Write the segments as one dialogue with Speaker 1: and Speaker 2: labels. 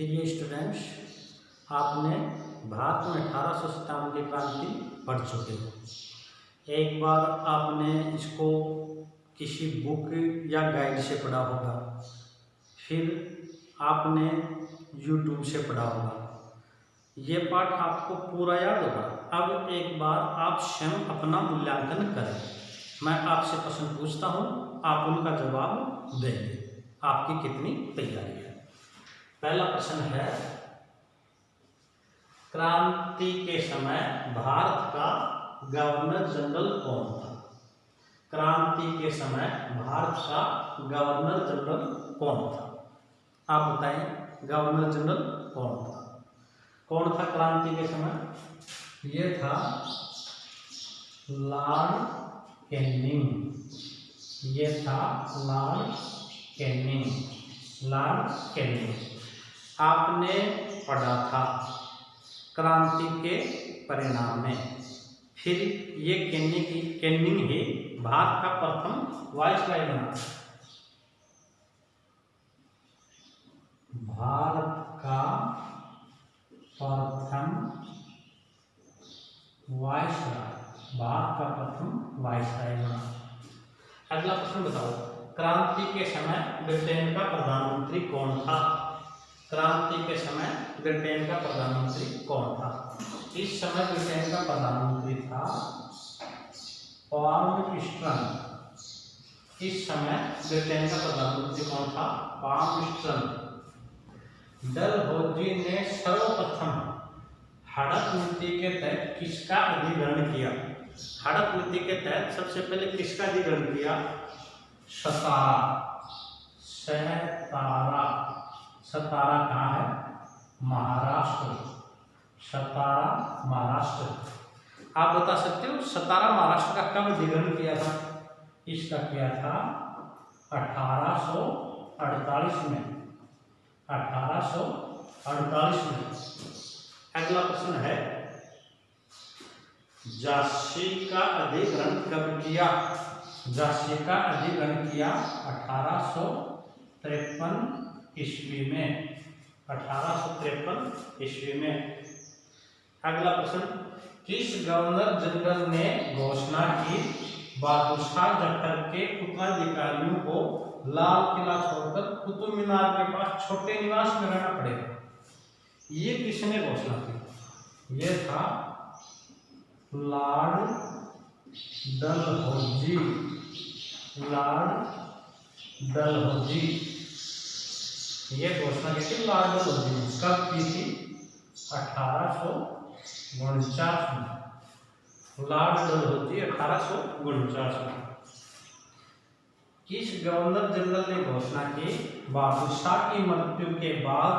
Speaker 1: प्रिय स्टूडेंट्स, आपने भारत में 1857 की क्रांति पढ़ चुके हो। एक बार आपने इसको किसी बुक या गाइड से पढ़ा होगा, फिर आपने YouTube से पढ़ा होगा। ये पाठ आपको पूरा याद होगा। अब एक बार आप स्वयं अपना मूल्यांकन करें। मैं आपसे प्रश्न पूछता हूँ, आप उनका जवाब देंगे। आपकी कितनी तैयारी है? पहला प्रश्न है, क्रांति के समय भारत का गवर्नर जनरल कौन था? क्रांति के समय भारत का गवर्नर जनरल कौन था? आप बताएं, गवर्नर जनरल कौन था? कौन था क्रांति के समय? ये था लॉर्ड कैनिंग। ये था लॉर्ड कैनिंग। लॉर्ड कैनिंग आपने पढ़ा था क्रांति के परिणाम में। फिर ये कैनिंग ही भारत का प्रथम वाइसराय बना। भारत का प्रथम वाइसराय, भारत का प्रथम वाइसराय बना। अगला प्रश्न बताओ, क्रांति के समय ब्रिटेन का प्रधानमंत्री कौन था? क्रांति के समय ब्रिटेन का प्रधानमंत्री कौन था? इस समय ब्रिटेन का प्रधानमंत्री था पाल्मस्टन। इस समय ब्रिटेन का प्रधानमंत्री कौन था? पाल्मस्टन। डलहौजी ने सर्वप्रथम हड़प नीति के तहत किसका अधिग्रहण किया? हड़प नीति के तहत सबसे पहले किसका अधिग्रहण किया? सतारा। सतारा कहाँ है? महाराष्ट्र। सतारा महाराष्ट्र। आप बता सकते हो सतारा महाराष्ट्र का कब अधिग्रहण किया था? इसका किया था 1848 में। 1848 में। अगला प्रश्न है, झांसी का अधिग्रहण कब किया? झांसी का अधिग्रहण किया 1853 ईस्वी में। 1853 ईस्वी में। अगला प्रश्न, किस गवर्नर जनरल ने घोषणा की बहादुर शाह जफर के उत्तराधिकारियों को लाल किला छोड़कर कुतुब मीनार के पास छोटे निवास में रहना पड़ेगा? ये किसने घोषणा की? ये था लॉर्ड डलहौजी। लॉर्ड डलहौजी। ये घोषणा की थी लॉर्ड डलहौजी। कब की थी? 1849 में। लॉर्ड डलहौजी 1849 में। किस गवर्नर जनरल ने घोषणा की बहादुर शाह की मृत्यु के बाद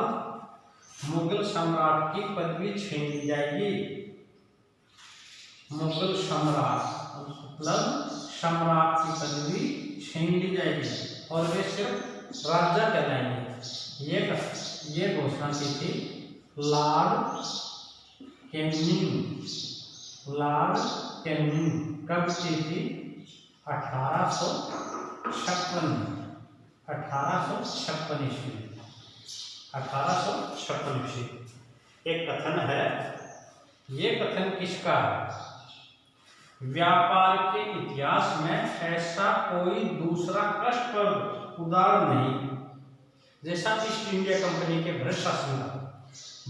Speaker 1: मुगल सम्राट की पदवी छीन ली जाएगी? मुगल सम्राट मतलब सम्राट की पदवी छीन ली जाएगी और वे सिर्फ राजा कहलाएंगे। ये घोषणा की थी लॉर्ड कैनिंग। लॉर्ड कैनिंग कब की थी? 1856 में। 1856 ईस्वी। 1856 ईस्वी। एक कथन है, ये कथन किसका है? व्यापार के इतिहास में ऐसा कोई दूसरा कष्टप्रद उदाहरण नहीं जैसा ईस्ट इंडिया कंपनी के ब्रिटिश शासन का।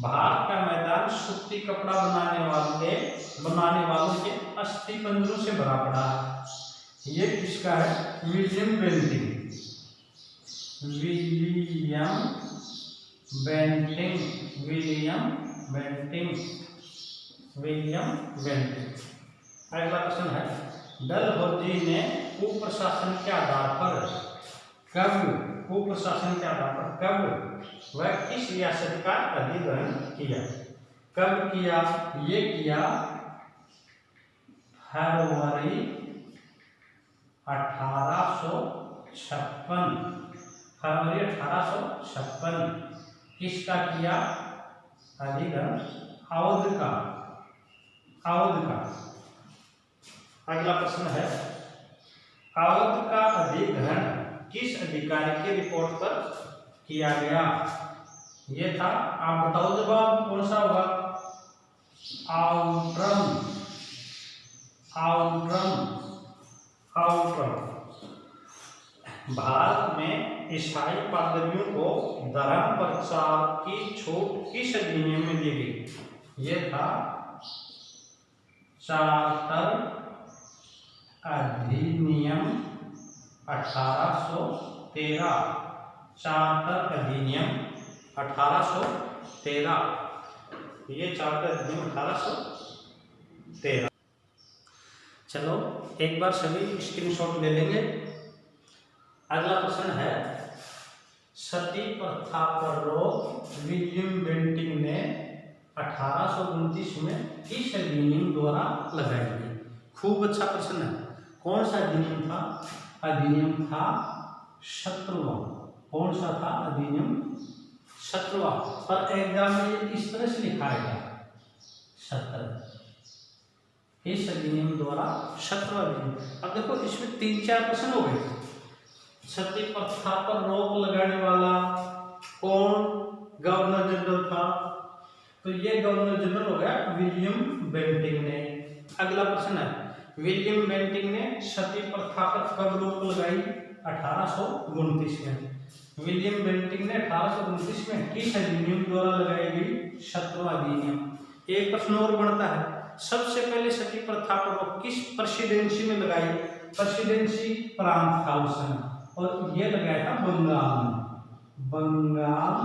Speaker 1: भारत का मैदान सूती कपड़ा बनाने वालों के अस्थि पंजरों से भरा पड़ा है। ये किसका है? William Bentinck. William Bentinck. William Bentinck. William Bentinck. अगला प्रश्न है, डलहौजी ने कुप्रशासन के आधार पर कब वह किस रियासत का अधिग्रहण किया? कब किया? ये किया फरवरी 1856। फरवरी 1856। किसका किया अधिग्रहण? अवध का। अवध का। अगला प्रश्न है, अवध का अधिग्रहण किस अधिकारी की रिपोर्ट पर किया गया? ये था। आप बताओ जवाब कौन सा होगा? Outram, Outram, Outram. भारत में ईसाई पादरियों को धर्म प्रचार की छूट किस अधिनियम में दी गई? ये था चार्टर अधिनियम 1813, चार्टर अधिनियम 1813, ये चार्टर अधिनियम 1813। चलो एक बार सभी स्क्रीनशॉट ले लेंगे। अगला प्रश्न है, सती प्रथा पर रोक विलियम बेंटिंक ने 1829 में किस अधिनियम द्वारा लगाई गई? खूब अच्छा प्रश्न है। कौन सा अधिनियम था? अधिनियम था 17वां। कौन सा था अधिनियम? 17वां। पर एग्जाम में इस तरह से लिखा है 17, इस अधिनियम द्वारा 17वां अधिनियम। अब देखो इसमें 3-4 प्रश्न हो गए। सती प्रथा पर रोक लगाने वाला कौन गवर्नर जनरल था? तो ये गवर्नर जनरल हो गया विलियम बेंटिंक ने। अगला प्रश्न है, विलियम बेंटिंक ने सती प्रथा पर कब रोक लगाई? 1829 में। विलियम बेंटिंक ने 1829 में किस अधिनियम द्वारा लगाई गई? 17वां अधिनियम। एक प्रश्न और बनता है, सबसे पहले सती प्रथा पर रोक किस प्रेसिडेंसी में लगाई? प्रेसिडेंसी प्रांत था उस समय, और ये लगाया था बंगाल में, बंगाल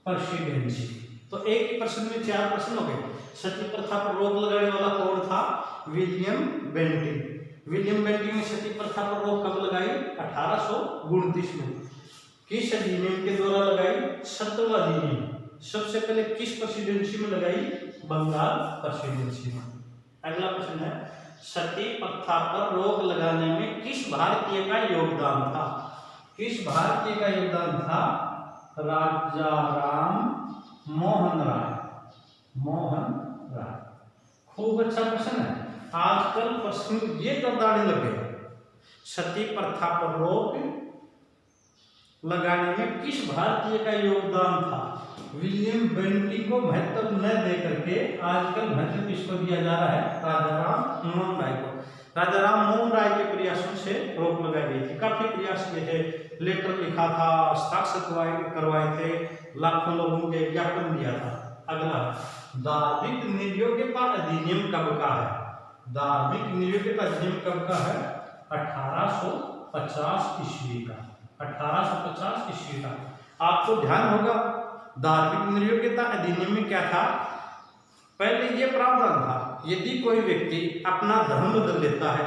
Speaker 1: प्रेसिडेंसी। तो एक ही प्रश्न में 4 प्रश्न हो गए। सती प्रथा पर रोक लगाने वाला कौन था? William Bentinck. विलियम बेंटिंक ने सती प्रथा पर रोक कब लगाई? 1829 में। किस अधिनियम के द्वारा लगाई? 17वां अधिनियम। सबसे पहले किस प्रेसिडेंसी में लगाई? बंगाल प्रेसिडेंसी में। अगला प्रश्न है, सती प्रथा पर रोक लगाने में किस भारतीय का योगदान था? किस भारतीय का योगदान था? राजा राम मोहन राय, मोहन राय। खूब अच्छा प्रश्न है। आजकल प्रश्न ये करदाने लगे, सती प्रथा पर रोक लगाने में किस भारतीय का योगदान था? विलियम बेंटिंक को महत्व न देकर के आजकल महत्व किसको दिया जा रहा है? राजा राम मोहन राय को। राजा राम मोहन राय के प्रयासों से रोक लगाई गई थी। काफी प्रयास किए थे, लेटर लिखा था, हस्ताक्षर करवाए थे, लाखों लोगों के ज्ञापन दिया था। अगला, धार्मिक निर्योग्यता अधिनियम कब का है? धार्मिक निर्योग्यता अधिनियम कब का है? 1850 ईस्वी का। 1850 ईस्वी का। आपको ध्यान होगा धार्मिक निर्योग्यता अधिनियम में क्या था? पहले ये प्रावधान था, यदि कोई व्यक्ति अपना धर्म बदल लेता है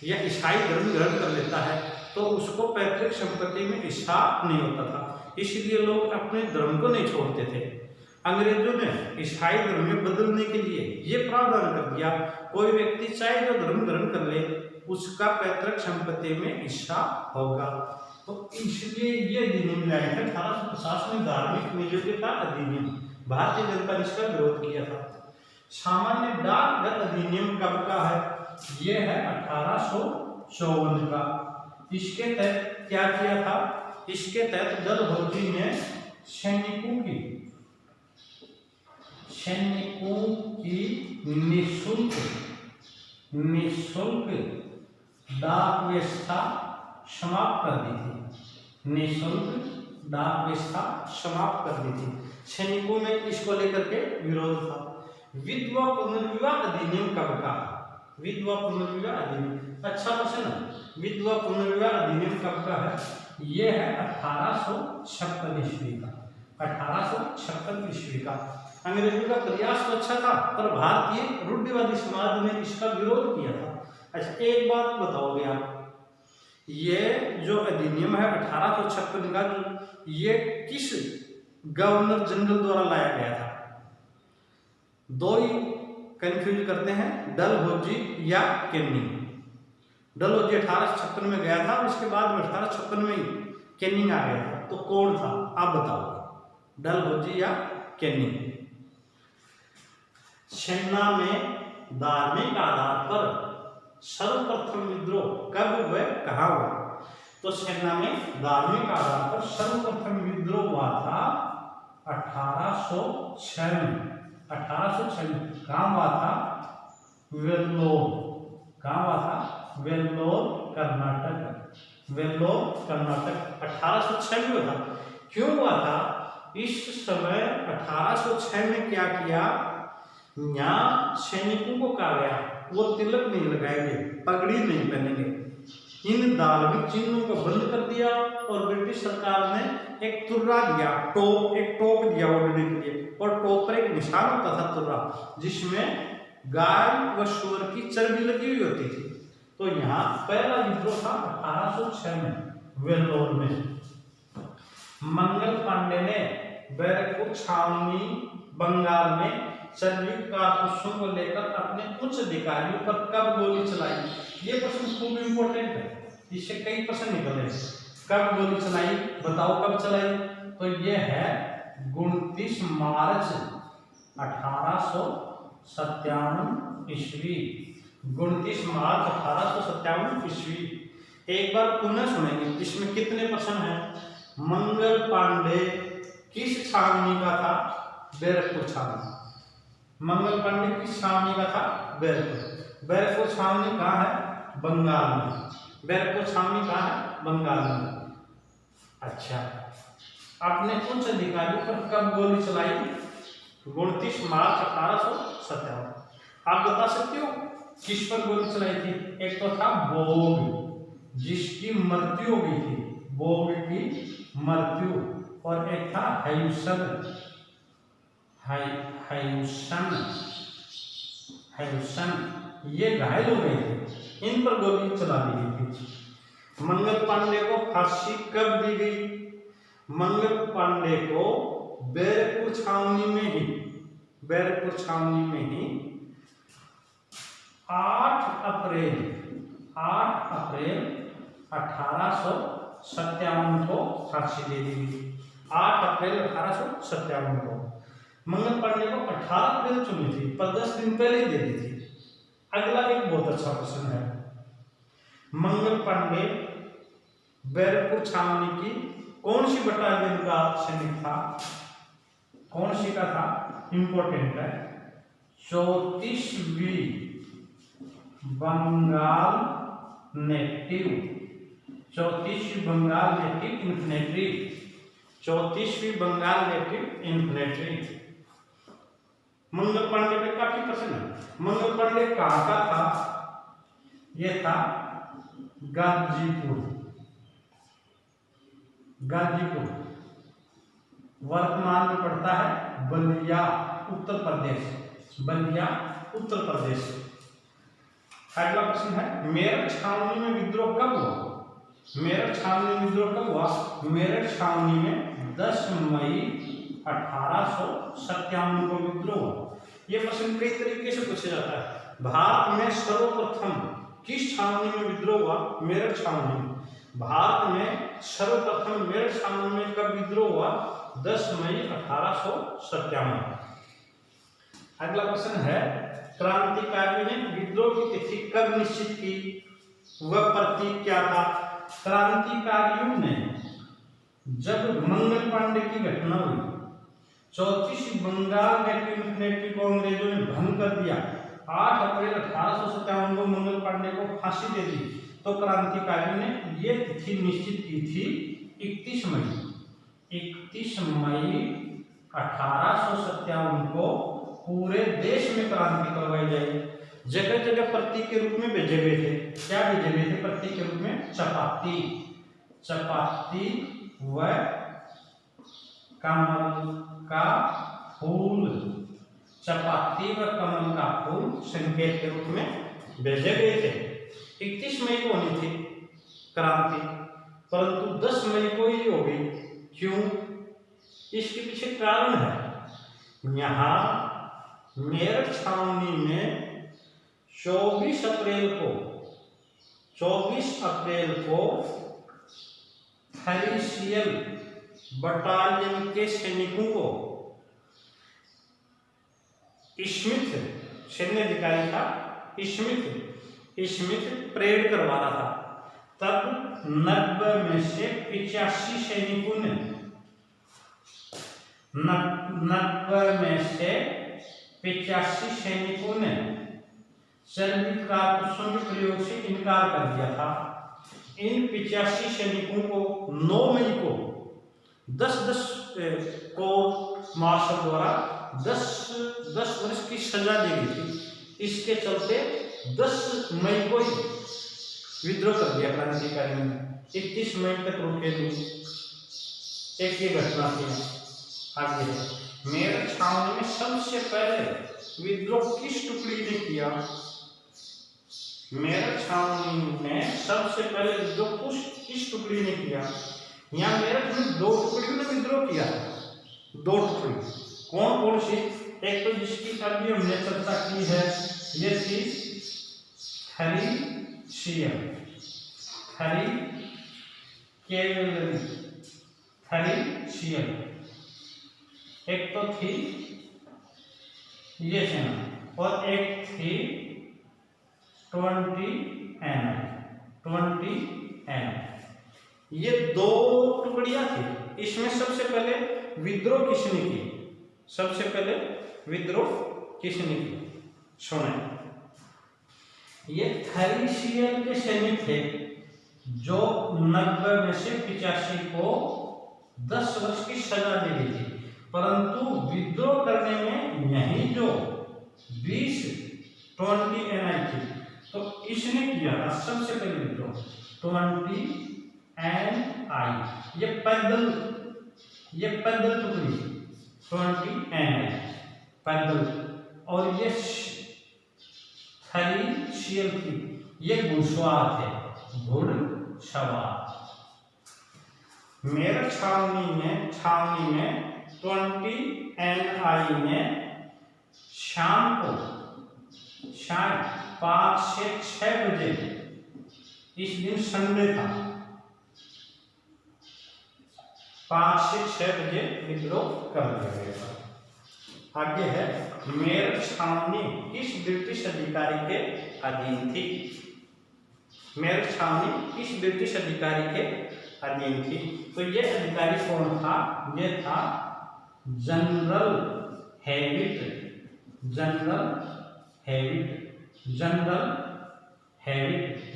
Speaker 1: या ईसाई धर्म ग्रहण कर लेता है तो उसको पैतृक संपत्ति में हिस्सा नहीं होता था। इसलिए लोग अपने धर्म को नहीं छोड़ते थे। अंग्रेजों ने ईसाई धर्म में बदलने के लिए ये प्रावधान कर दिया, कोई व्यक्ति चाहे जो धर्म ग्रहण कर ले उसका पैतृक संपत्ति में हिस्सा होगा। तो इसलिए ये अधिनियम लाया था 1850 में, धार्मिक निर्योग्यता अधिनियम। भारतीय जनता ने इसका विरोध किया था। सामान्य डाकघर अधिनियम कब का है? ये है 1854 का। इसके तहत क्या किया था? इसके तहत डलहौजी ने सैनिकों की निःशुल्क डाक व्यवस्था समाप्त कर दी थी। निःशुल्क डाक व्यवस्था समाप्त कर दी थी। सैनिकों में इसको लेकर के विरोध था। विधवा पुनर्विवाह अधिनियम कब का? विधवा पुनर्विवाह अधिनियम। अच्छा प्रश्न है। विधवा पुनर्विवाह अधिनियम कब का है? यह है 1856 ईस्वी का। 1856 ईस्वी का। अंग्रेजों का प्रयास तो अच्छा था, पर भारतीय रूढ़िवादी समाज ने इसका विरोध किया था। अच्छा, एक बात बताओगे आप, ये जो अधिनियम है 1856 का, ये किस गवर्नर जनरल द्वारा लाया गया था? दो ही कंफ्यूज करते हैं, डलहौजी या कैनिंग। डलहौजी 1856 में गया था, उसके बाद में 1856 में कैनिंग आ गया था। तो कौन था आप बताओ, डलहौजी या कैनिंग? सेना में धार्मिक आधार पर सर्वप्रथम विद्रोह कब हुआ, कहाँ हुआ? तो सेना में धार्मिक आधार पर सर्वप्रथम विद्रोह हुआ था 1806 में 1806 में कहाँ हुआ था? वेल्लोर। कहाँ हुआ था? वेल्लोर कर्नाटक। वेल्लोर कर्नाटक 1806 में हुआ था। क्यों हुआ था? इस समय 1806 में क्या किया, यहाँ सैनिकों को कहा गया वो तिलक नहीं लगाएंगे, पगड़ी नहीं पहनेंगे, इन धार्मिक चिन्हों को बंद कर दिया। और ब्रिटिश सरकार ने एक तुर्रा दिया, एक टोप दिया ओढ़ने के लिए, और टोप पर एक निशान होता था तुर्रा, जिसमें गाय व सूअर की चर्बी लगी हुई होती थी। तो यहाँ पहला विद्रोह था 1806 में वेल्लोर में। मंगल पांडे ने बैरकपुर छावनी बंगाल में सैनिक कारतूसों को लेकर अपने उच्च अधिकारियों पर कब गोली चलाई? ये प्रश्न खूब इंपोर्टेंट है, इससे कई प्रश्न निकले। कब गोली चलाई, बताओ कब चलाई? तो ये है 29 मार्च 1857 ईस्वी। 29 मार्च 1857 ईस्वी। एक बार पुनः सुनेंगे, इसमें कितने प्रश्न हैं। मंगल पांडे किस छावनी का था? बैरकपुर छावनी। मंगल पांडे किस छावनी का था? बैरकपुर। बैरकपुर छावनी कहाँ है? बंगाल में। बैरकपुर छावनी कहाँ है? बंगाल में। अच्छा, आपने उच्च अधिकारियों पर कब गोली चलाई? 29 मार्च 1857। आप बता सकते हो किस पर गोली चलाई थी? एक तो था बोग, जिसकी मृत्यु हो गई थी, बोग की मृत्यु, और एक था हयुसन। ये घायल हो गए थे, इन पर गोली चला दी गई थी। मंगल पांडे को फांसी कब दी गई? मंगल पांडे को बैरकपुर छावनी में ही 8 अप्रैल 1857 को फांसी दे दी गई। 8 अप्रैल 1857 को। मंगल पांडे को 18 अप्रैल चुनी थी, पर 10 दिन पहले ही दे दी थी। अगला एक बहुत अच्छा प्रश्न है। मंगल पांडे बैरकपुर छावनी की कौन सी बटालियन का सैनिक था? कौन सी का था? इंपॉर्टेंट है। 34वीं बंगाल नेटिव इन्फेंट्री। 34वीं बंगाल नेटिव इन्फेंट्री। मंगल पांडे पे काफी प्रश्न है। मंगल पांडे कहाँ का था? यह था गाजीपुर। वर्तमान में पड़ता है बलिया, उत्तर प्रदेश। अगला प्रश्न है, मेरठ छावनी में विद्रोह कब हुआ? मेरठ छावनी में 10 मई 1857 को विद्रोह हुआ। यह प्रश्न कई तरीके से पूछा जाता है। भारत में सर्वप्रथम किस छावनी में विद्रोह हुआ? मेरठ छावनी में। भारत में सर्वप्रथम मेरठ छावनी में कब विद्रोह हुआ? 10 मई 1857। अगला प्रश्न है, क्रांतिकारियों ने विद्रोह की तिथि कब निश्चित की? वह प्रतीक क्या था? क्रांतिकारियों ने जब मंगल पांडे की घटना हुई, 34 बंगाल नेटिव इन्फेंट्री को अंग्रेजों ने भंग कर दिया, 8 अप्रैल 1857 को मंगल पांडे को फांसी दे दी, तो क्रांतिकारियों ने ये तिथि निश्चित की थी 31 मई 1857 को पूरे देश में क्रांति करवाई जाएगी। जगह जगह प्रतीक के रूप में भेजे गए थे। क्या भेजे गए थे प्रतीक के रूप में? चपाती व कमल का फूल। चपाती व कमल का फूल संकेत के रूप में भेजे गए थे। 31 मई को होनी थी क्रांति, परंतु 10 मई को ही हो गई। क्यों? इसके पीछे कारण है। यहाँ मेरठ छावनी में 24 अप्रैल को थरीसियल बटालियन के सैनिकों को स्मिथ सैन्य अधिकारी था, स्मिथ परेड करवा रहा था। तब 90 में से 85 सैनिकों ने 90 में से 85 सैनिकों ने सर्वजित कारतूसों के प्रयोग से इनकार कर दिया था। इन 85 सैनिकों को 9 मई को 10-10 को मार्शल द्वारा 10 वर्ष की सजा दी गई थी। इसके चलते 10 मई को ही विद्रोह कर दिया क्रांतिकारियों ने। 31 मई तक रुके नहीं। एक ये घटना थी। आगे मेरठ छावनी में सबसे पहले विद्रोह किस टुकड़ी ने किया? मेरठ छावनी में सबसे पहले विद्रोह किस टुकड़ी ने किया? यहाँ मेरठ में 2 टुकड़ियों ने विद्रोह किया। 2 टुकड़ी कौन कौन सी? एक तो जिसकी अभी हमने चर्चा की है, ये थी थरीशियन, थरीशियन। एक तो थी ये सेना और एक थी 20 एन। ये 2 टुकड़ियां थी। इसमें सबसे पहले विद्रोह किसने की? सबसे पहले विद्रोह किसने की? सुने, ये थरीशियन के सैनिक थे जो 90 में से 85 को 10 वर्ष की सजा दी गई थी। परंतु विद्रोह करने में यही जो 20 एन थी, तो इसने किया था सबसे पहले विद्रोह 20 एन। ये पैदल टुकड़ी 20 एन पैदल। और ये थरीशियन थी, ये घुड़सवार थे, घुड़सवार। मेरठ छावनी में 20 एन ने शाम को 5 से 6 बजे, इस दिन संडे था, 5 से 6 बजे विद्रोह कर दिया गया था। आगे है मेरठ छावनी किस ब्रिटिश अधिकारी के अधीन थी? मेरठ छावनी किस ब्रिटिश अधिकारी के अधीन थी? तो ये अधिकारी कौन था? ये था जनरल हैविट।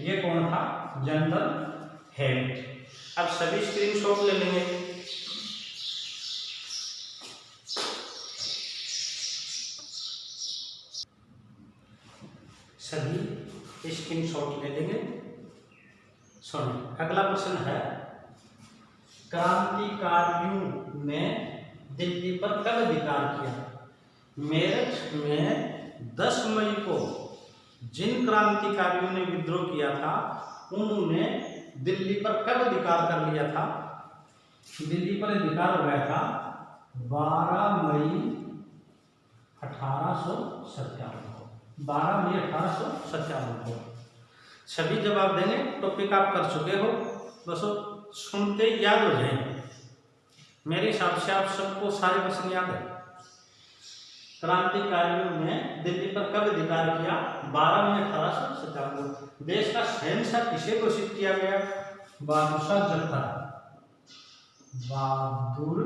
Speaker 1: ये कौन था? General Hewitt. अब सभी स्क्रीनशॉट ले लेंगे। सभी स्क्रीनशॉट ले लेंगे। सुनिए, अगला प्रश्न है, क्रांतिकारियों ने दिल्ली पर कब अधिकार किया? मेरठ में 10 मई को जिन क्रांतिकारियों ने विद्रोह किया था, उन्होंने दिल्ली पर कब अधिकार कर लिया था? दिल्ली पर अधिकार हो गया था 12 मई 1857 को। 12 मई 1857 को। सभी जवाब देंगे। टॉपिक आप कर चुके हो, बस सुनते याद हो जाएंगे। मेरे हिसाब से आप सबको सारे प्रश्न याद है। क्रांतिकारियों ने दिल्ली पर कब अधिकार किया? 12 मई 1857 को। देश का शहंशाह किसे घोषित किया गया? बहादुर शाह जफर। बहादुर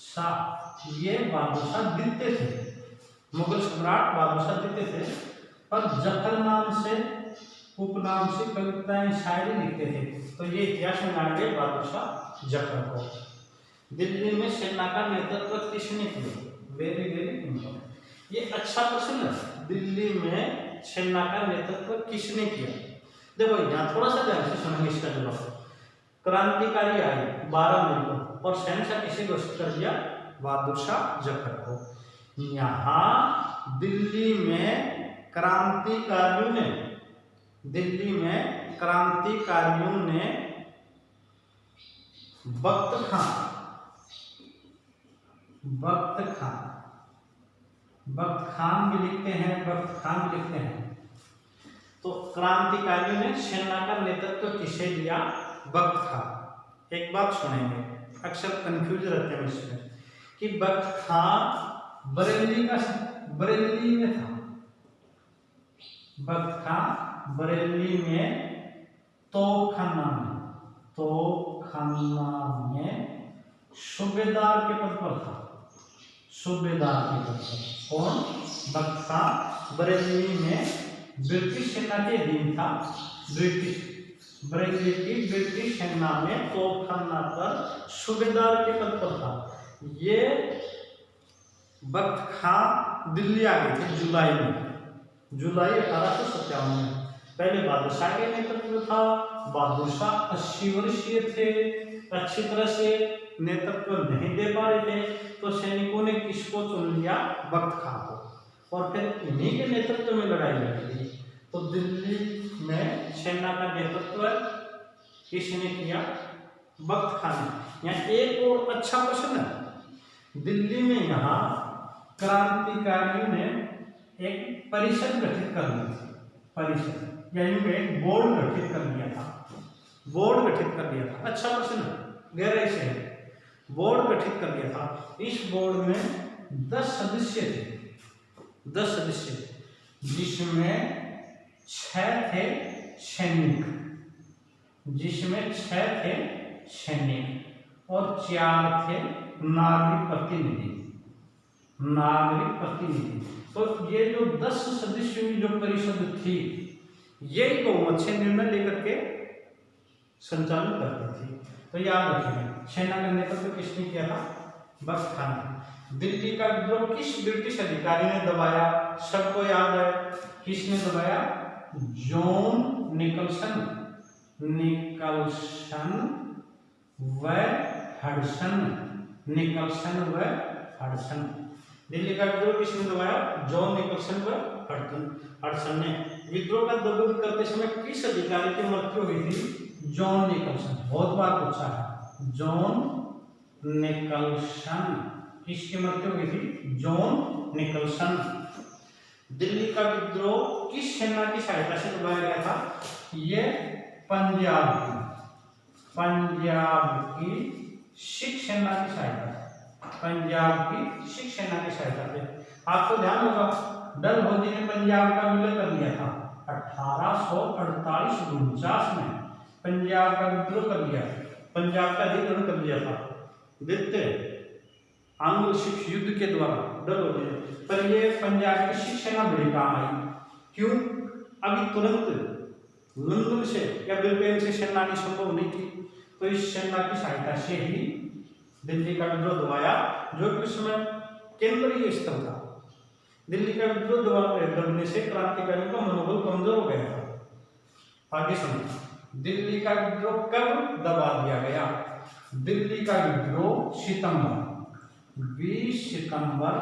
Speaker 1: शाह, ये बहादुर शाह द्वितीय थे, मुगल सम्राट बहादुर शाह द्वितीय थे, पर जफर नाम से, उपनाम से कविताएं शायरी लिखते थे, तो ये इतिहास में नाम गए बहादुर शाह जफर को। दिल्ली में सेना का नेतृत्व किसने किया? वेरी इम्पोर्टेंट, ये अच्छा प्रश्न है। दिल्ली में सेना का नेतृत्व किसने किया? देखो यहाँ थोड़ा सा ध्यान से सुनेंगे इसका जवाब। क्रांतिकारी आए 12 मई को और शहंशाह किसे घोषित कर दिया? बहादुर शाह जफर को। यहाँ दिल्ली में क्रांतिकारियों ने बख्त खान भी लिखते हैं, तो क्रांतिकारियों ने सेना का नेतृत्व किसे दिया? बख्त खान। एक बात सुनेंगे, अक्सर कंफ्यूज रहते हैं इसमें कि बख्त खान बरेली में था। बख्त खान बरेली में तोपखाना में सूबेदार के पद पर था, सूबेदार के पद पर। कौन? बख्त खां बरेलवी में ब्रिटिश सेना के अधीन था। बरेलवी की ब्रिटिश सेना में तोपखाना पर सूबेदार के पद पर था। ये बख्त खां दिल्ली आ गए थे जुलाई में, जुलाई 1857 में। पहले बादशाह के नेतृत्व था, बादशाह 80 वर्षीय थे, अच्छी तरह से नेतृत्व नहीं दे पा रहे थे, तो सैनिकों ने किसको चुन लिया? बख्त खां को, और फिर इन्हीं के नेतृत्व में लड़ाई लड़ी। तो दिल्ली में सेना का नेतृत्व किसने किया? बख्त खां ने। यहाँ एक और अच्छा प्रश्न है, दिल्ली में यहाँ क्रांतिकारियों ने एक परिषद गठित कर ली थी, परिषद यानी एक बोर्ड गठित कर दिया था, बोर्ड गठित कर दिया था। अच्छा प्रश्न है, गहराई से है। बोर्ड गठित कर दिया था। इस बोर्ड में 10 सदस्य थे, 10 सदस्य, जिसमें 6 थे सैनिक, जिसमें 6 थे सैनिक और 4 थे नागरिक प्रतिनिधि, नागरिक प्रतिनिधि। तो ये जो 10 सदस्यों की जो परिषद थी, यही बहुमत से निर्णय लेकर के संचालन करती थी। तो याद रखिए, सेना का नेतृत्व किसने किया था? बख्त खां ने। दिल्ली का विद्रोह किस ब्रिटिश अधिकारी ने दबाया? सबको याद है, किसने दबाया? जॉन निकलसन, निकलसन व हडसन, निकलसन व हडसन। दिल्ली का विद्रोह किसने दबाया? जॉन निकलसन व हडसन ने। विद्रोह का दमन करते समय किस अधिकारी की मृत्यु हुई थी? John Nicholson. बहुत बार पूछा है, जॉन निकलसन, किसकी मृत्यु हुई थी? John Nicholson. दिल्ली का विद्रोह किस सेना की सहायता से दबाया गया था? ये पंजाब की सिख सेना की सहायता से, पंजाब की सिख सेना की सहायता से। आपको ध्यान होगा, डलहौजी ने पंजाब का विलय कर लिया था 1848-49 में। पंजाब का विद्रोह कर लिया, पंजाब का अधिग्रहण कर लिया था द्वितीय आंग्ल सिख युद्ध के द्वारा डलहौजी ने। पर ये पंजाब की सिख सेना बड़ी काम आई। क्यों? अभी तुरंत लंदन से या ब्रिटेन से सेना आनी संभव नहीं थी, तो इस सेना की सहायता से ही दिल्ली का विद्रोह दबाया, जो कि उस समय केंद्रीय स्थल था। दिल्ली का विद्रोह दबाने से क्रांतिकारियों का मनोबल कमजोर हो गया था। आगे सुनो, दिल्ली का विद्रोह कब दबा दिया गया? दिल्ली का विद्रोह 20 सितंबर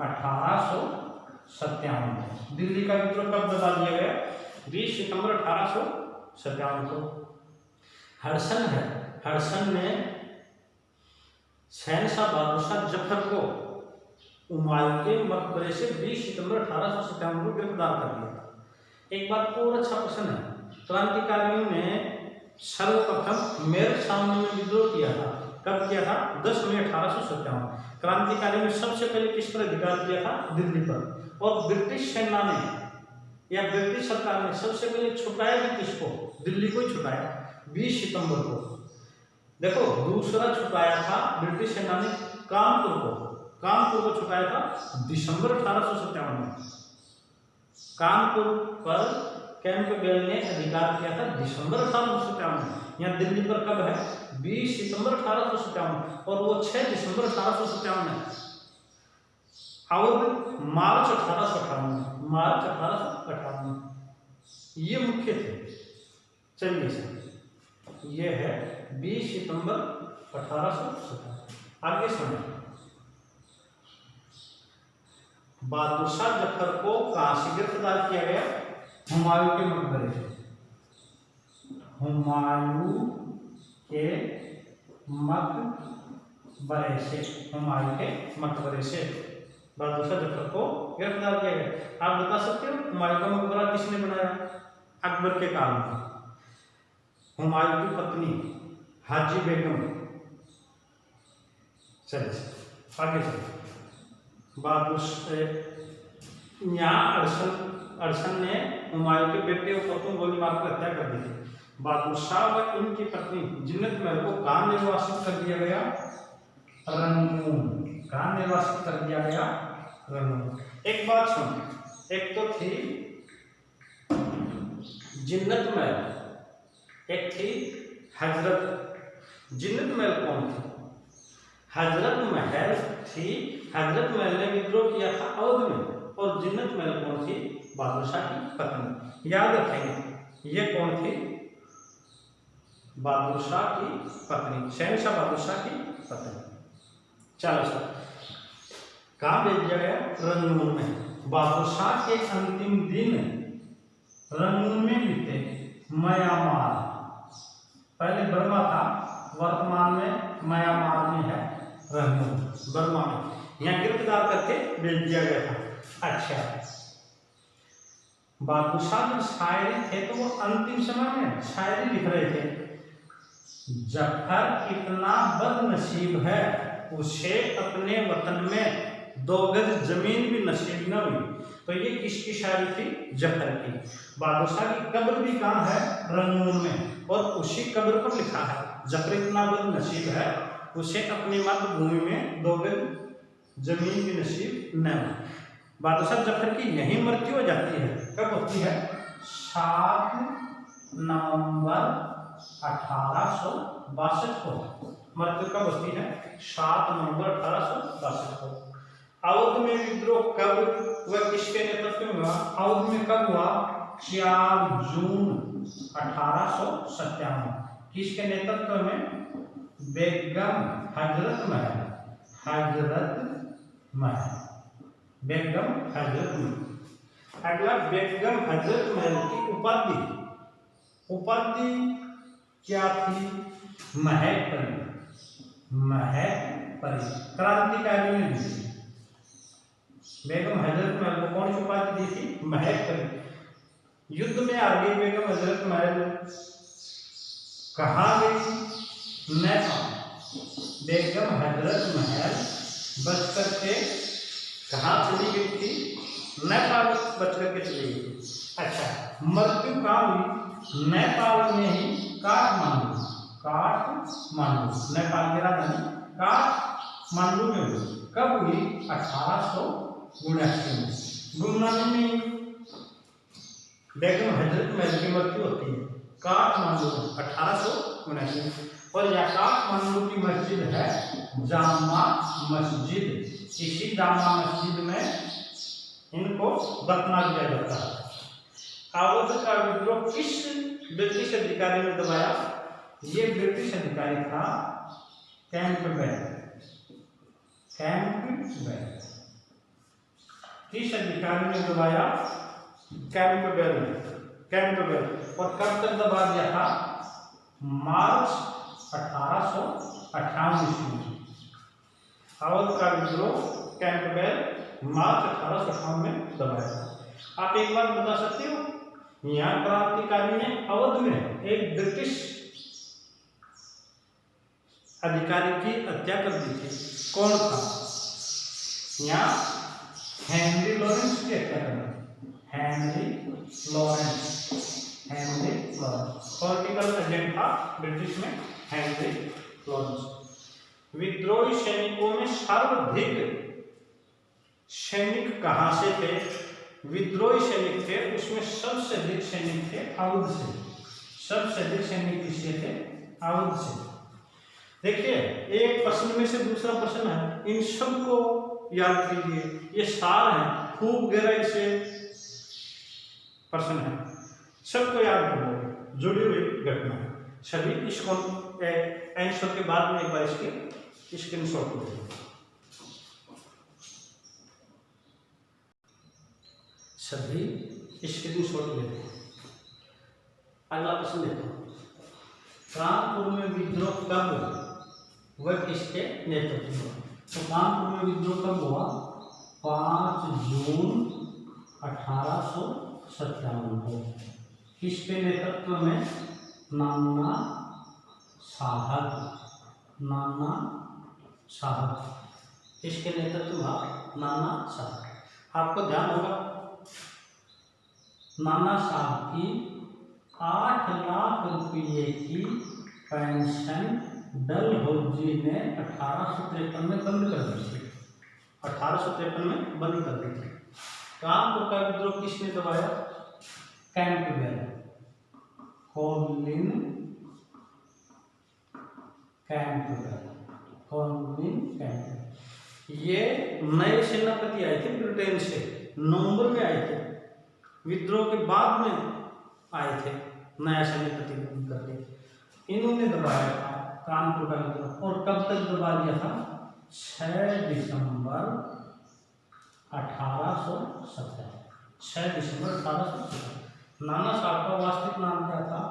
Speaker 1: 1857। दिल्ली का विद्रोह कब दबा दिया गया? 20 सितंबर 1857 को। हडसन है, हडसन ने शहनशाह बहादुर शाह जफर को हुमायूं के मकबरे से 20 सितंबर 1857 को गिरफ्तार कर लिया था। एक बात और अच्छा प्रश्न है, क्रांतिकारियों ने सर्वप्रथम मेरठ सामने में विद्रोह किया था। कब किया था? 10 मई 1857। क्रांतिकारियों ने सबसे पहले किस पर अधिकार किया था? दिल्ली पर। और ब्रिटिश सेना ने या ब्रिटिश सरकार ने सबसे पहले छुटाया भी किसको? दिल्ली को ही छुटाया 20 सितंबर को। देखो, दूसरा छुटाया था ब्रिटिश सेना ने कानपुर को, कानपुर को छुटाया था दिसंबर 1857 में। कानपुर पर कैंपबेल ने अधिकार किया था दिसंबर 1857 में। यहाँ दिल्ली पर कब है? 20 सितंबर 1857, और वो 6 दिसंबर 1857 में। अवध मार्च 1858, मार्च 1858। ये मुख्य थे। चलिए सर, ये है 20 सितंबर 1857। आगे सुनिए, बहादुर शाह जफर को कहां से गिरफ्तार किया गया? हुमायूं के मकबरे से, हुमायूं के मकबरे से, हुमायूं के मकबरे से बहादुर शाह जफर को गिरफ्तार किया गया। आप बता सकते हो हुमायूं का मकबरा किसने बनाया? अकबर के काल में। हुमायूं की पत्नी हाजी बेगम। चलिए आगे चलिए। बहादुर यहाँ अरसन ने हुमायूं के बेटे और पत्नी गोली मारकर हत्या कर दी थी। बहादुर शाह व उनकी पत्नी जिन्नत महल को कहाँ निर्वासित कर दिया गया? रंगून। कहाँ निर्वासित कर दिया गया? रंगून। एक बात सुन, एक तो थी जिन्नत महल, एक थी हजरत। जिन्नत महल कौन थी? हजरत महल थी। हजरत महल ने विद्रोह किया था अवध में, और जिन्नत महल कौन थी? बहादुर शाह की पत्नी। याद रखेंगे ये कौन थी? बहादुर शाह की पत्नी, शहनशाह बहादुर शाह की पत्नी। चलो सर, कहाँ भेज दिया गया? रंगून में। बहादुर शाह के अंतिम दिन रंगून में बीते। म्यांमार, पहले बर्मा था, वर्तमान में म्यांमार में है रंगून, बर्मा में। यहाँ गिरफ्तार करके भेज दिया गया था। अच्छा, बहादुर शाह जब शायरी थे तो वो अंतिम समय में शायरी लिख रहे थे। जफर कितना बदनसीब है, उसे अपने वतन में 2 गज जमीन भी नसीब न हुई। तो ये किसकी शायरी थी? जफर की। बहादुर शाह की कब्र भी कहाँ है? रंगून में, और उसी कब्र पर लिखा है जफर इतना बदनसीब है, उसे अपनी मातृभूमि में 2 गज जमीन भी नसीब न हुई। बहादुर शाह जफर की यही मृत्यु हो जाती है। कब होती है? 7 नवंबर 1862 को मृत्यु कब होती है? 7 नवंबर 1862 को। अवध में विद्रोह कब व किसके नेतृत्व में हुआ? अवध में कब हुआ? 4 जून 1857। किसके नेतृत्व में? बेगम हजरत महल। हजरत महल, बेगम हजरत महल। अगला, बेगम हजरत महल की उपाधि। उपाधि क्या थी? महक परी। महक परी क्रांतिकारी ने दी थी। बेगम हजरत महल को कौन सी उपाधि दी थी? महक परी। युद्ध में आ गई बेगम हजरत महल, कहाँ गई? नेपाल। बेगम हजरत महल बच करके कहाँ चली गई थी? नेपाल बच करके चली गई। अच्छा, मृत्यु कहाँ हुई? नेपाल में ही, काठमांडू। काठमांडू, नेपाल की राजधानी काठमांडू में हुई। कब हुई? 1879 में। गुमनामी में बेगम हजरत महल की मृत्यु होती है, काठमांडू में 1879 में। और यह काठमांडू की मस्जिद है जामा मस्जिद। इसी जामा मस्जिद में इनको दफना दिया जाता है। अवध का विद्रोह किस ब्रिटिश अधिकारी ने दबाया? ये ब्रिटिश अधिकारी था कैंपबेल। कैंपबेल। किस अधिकारी ने दबाया? कैंपबेल ने। कैंपबेल। और कब तक दबा दिया था? मार्च 1858 में। अवध का विद्रोह कैंपबेल मार्च 1858 में दबाया। आप एक बात बता सकते हो? यहाँ क्रांतिकारी ने अवध में एक ब्रिटिश अधिकारी की हत्या कर दी थी। कौन था? यहाँ हेनरी लॉरेंस की हत्या कर दी। Henry Lawrence. Henry Lawrence political agent था ब्रिटिश में, हेनरी लॉरेंस। विद्रोही सैनिकों में सर्वाधिक सैनिक कहाँ से थे? विद्रोही सैनिक थे, उसमें सबसे अधिक सैनिक थे अवध से। सबसे अधिक सैनिक किससे थे? अवध से। देखिए, एक प्रश्न में से दूसरा प्रश्न है, इन सबको याद कीजिए, ये सार है, खूब गहराई से प्रश्न है, सबको याद करो, जुड़ी हुई घटना है सभी। इसको आंसर के बाद में एक बार इसके स्क्रीनशॉट लो। सभी स्क्रीनशॉट ले लो। अगला प्रश्न देखो, कानपुर में विद्रोह कब वह किसके नेतृत्व में? तो कानपुर में विद्रोह कब हुआ? 5 जून 1857 को। किसके नेतृत्व में? नाना साहब। नाना साहब। इसके नेतृत्व में नाना साहब। आपको ध्यान होगा नाना साहब की 8 लाख रुपये की पेंशन डलहौजी ने 1853 में बंद कर दी थी। 1853 में बंद कर दी थी। कानपुर का विद्रोह किसने दबाया? Campbell, Colin Campbell, Colin Campbell. ये नए सेनापति आए थे ब्रिटेन से, नवंबर में आए थे, विद्रोह के बाद में आए थे नया सेनापति करके। इन्होंने दबाया था कानपुर का विद्रोह। और कब तक दबा दिया था? 6 दिसंबर 1870। 6 दिसंबर 1870। नाना साहब का वास्तविक नाम क्या था?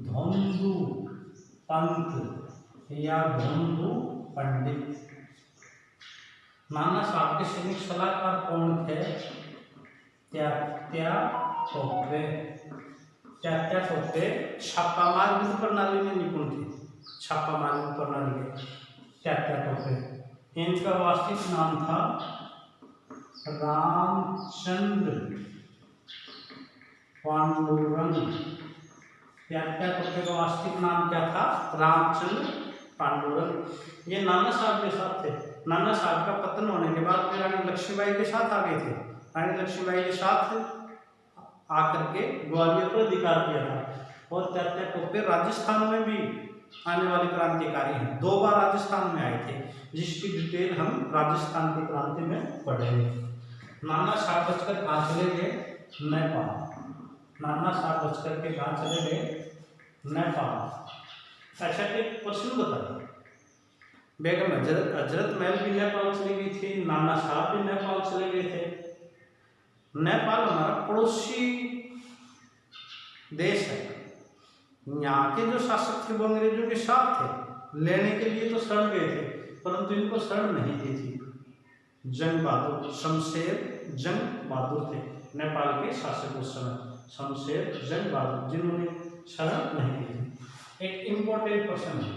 Speaker 1: धोंदू पंत या धोंदू पंडित। नाना साहब के सैनिक सलाहकार कौन थे? त्यात्या टोपे। त्यात्या टोपे छापामार युद्ध प्रणाली में निपुण थे। छापामार युद्ध प्रणाली में त्यात्या टोपे। इनका वास्तविक नाम था रामचंद्र पांडुरंग। त्यात्या टोपे का वास्तविक नाम क्या था? रामचंद्र पांडुरंग। ये नाना साहब के साथ थे। नाना साहब का पतन होने के बाद वे रानी लक्ष्मीबाई के साथ आ गए थे। रानी लक्ष्मीबाई के साथ आकर के ग्वालियर पर अधिकार किया था। और त्यात्या टोपे राजस्थान में भी आने वाले क्रांतिकारी हैं। 2 बार राजस्थान में आए थे, जिसकी डिटेल हम राजस्थान की क्रांति में पढ़ेंगे। नाना साहब बचकर कहाँ चले गए? नेपाल। नाना साहब बचकर के कहाँ चले गए? नेपाल। अच्छा, एक प्रश्न बताइए, बेगम हजरत महल भी नेपाल चली गई थी, नाना साहब भी नेपाल चले गए थे। नेपाल हमारा पड़ोसी देश है। यहाँ के जो शासक थे वो अंग्रेजों के साथ थे, लेने के लिए तो शरण गए थे, परंतु इनको शरण नहीं दी थी। जंग बहादुर, शमशेर जंग बहादुर थे नेपाल के शासक उस समय। शमशेर जंग बहादुर, जिन्होंने शरण नहीं दी थी। एक इम्पोर्टेंट क्वेश्चन है,